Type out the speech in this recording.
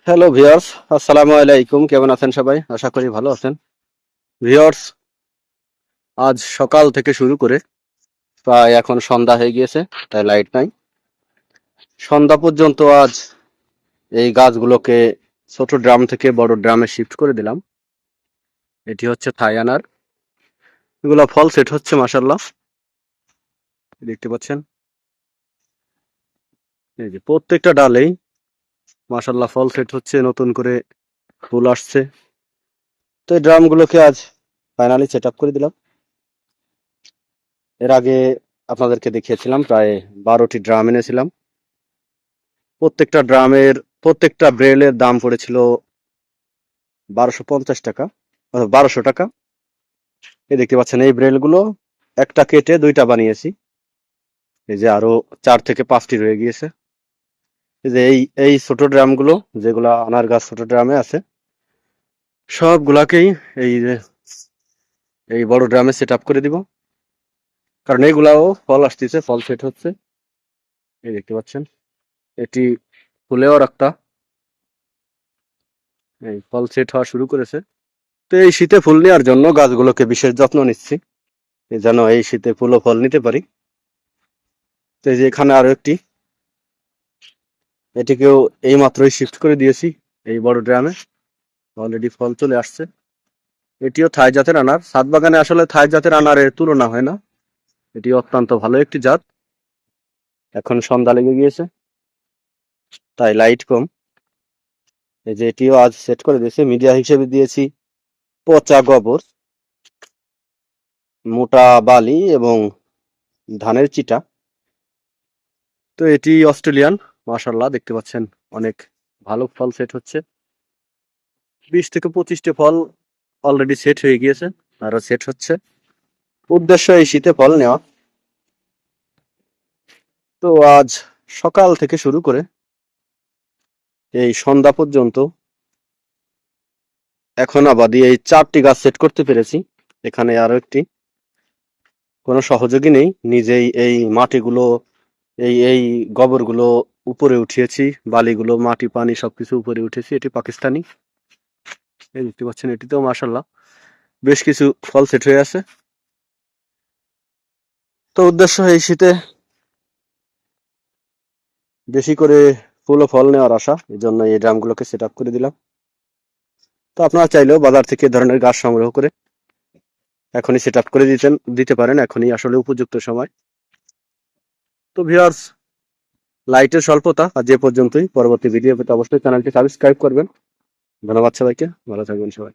Hello viewers, আসসালামু আলাইকুম। কেমন আছেন সবাই? আশা করি ভালো আছেন। ভিউয়ার্স, আজ সকাল থেকে শুরু করে প্রায় এখন সন্ধ্যা হয়ে গিয়েছে, তাই লাইট নাই। সন্ধ্যা পর্যন্ত আজ এই গাছগুলোকে ছোট ড্রাম থেকে বড় ড্রামে শিফট করে দিলাম। এটি হচ্ছে থাই আনার। এগুলো ফল সেট হচ্ছে মাশাআল্লাহ। দেখতে পাচ্ছেন? এই যে প্রত্যেকটা ডালেই মাশাআল্লাহ ফল সেট হচ্ছে, নতুন করে ফুল আসছে। তো এই ড্রামগুলোকে আজ ফাইনালি সেট আপ করে দিলাম। এর আগে আপনাদেরকে দেখিয়েছিলাম প্রায় 12টি ড্রাম এনেছিলাম। প্রত্যেকটা ব্রেলের দাম পড়েছিল 1250 টাকা, 1200 টাকা। এই দেখতে পাচ্ছেন এই ব্রেলগুলো একটা কেটে দুইটা বানিয়েছি। এই যে আরো 4 থেকে 5টি রয়ে গিয়েছে। এই যে এই ছোট ড্রামগুলো, যেগুলা আনার গাছ ছোট ড্রামে আছে, সবগুলাকেই এই যে এই বড় ড্রামে সেট আপ করে দিব। কারণ এইগুলাও ফল আসতেছে, ফল সেট হচ্ছে। এই দেখতে পাচ্ছেন এটি ফুলেও একটা এই ফল সেট হওয়া শুরু করেছে। তো এই শীতে ফুল নেওয়ার জন্য গাছগুলোকে বিশেষ যত্ন নিচ্ছি, যেন এই শীতে ফুল ও ফল নিতে পারি। তো এই যে এখানে আরো একটি, এটিকেও এই মাত্রই শিফট করে দিয়েছি এই বড় ড্রামে। অলরেডি ফল চলে আসছে। এটিও থাই জাতের আনার। ছাদ বাগানে আসলে থাই জাতের আনারের তুলনা হয় না। এটি অত্যন্ত ভালো একটি জাত। এখন সন্ধ্যা লেগে গিয়েছে, তাই লাইট কম। এই যে এটিও আজ সেট করে দিয়েছি। মিডিয়া হিসেবে দিয়েছি পচা গোবর, মোটা বালি এবং ধানের চিটা। তো এটি অস্ট্রেলিয়ান, মাশাআল্লাহ দেখতে পাচ্ছেন অনেক ভালো ফল সেট হচ্ছে। 20 থেকে 25টি ফল অলরেডি সেট হয়ে গিয়েছে, আরো সেট হচ্ছে। উদ্দেশ্য এই শীতে ফল নেওয়া। তো আজ সকাল থেকে শুরু করে এই সন্ধ্যা পর্যন্ত এখন আবাদি এই 4টি গাছ সেট করতে পেরেছি। এখানে আরো একটি, কোনো সহযোগী নেই, নিজেই এই মাটিগুলো, এই গোবরগুলো উপরে উঠিয়েছি, বালিগুলো, মাটি, পানি সবকিছু উপরে উঠেছি। এটি পাকিস্তানি। এই দেখতে পাচ্ছেন এটিতেও মাশাআল্লাহ বেশ কিছু ফল সেট হয়ে আছে। তো উদ্দেশ্য এই শীতে বেশি করে ফুল ও ফল নেওয়ার আশা, এই জন্য এই ড্রামগুলোকে সেট আপ করে দিলাম। তো আপনারা চাইলেও বাজার থেকে এ ধরনের গাছ সংগ্রহ করে এখনই সেট আপ করে দিতে পারেন। এখনই আসলে উপযুক্ত সময়। তো ভিউয়ার্স, লাইটের স্বল্পতা আজ এ পর্যন্তই। পরবর্তী ভিডিও পেতে অবশ্যই চ্যানেলটি সাবস্ক্রাইব করবেন। ধন্যবাদ সবাইকে, ভালো থাকবেন সবাই।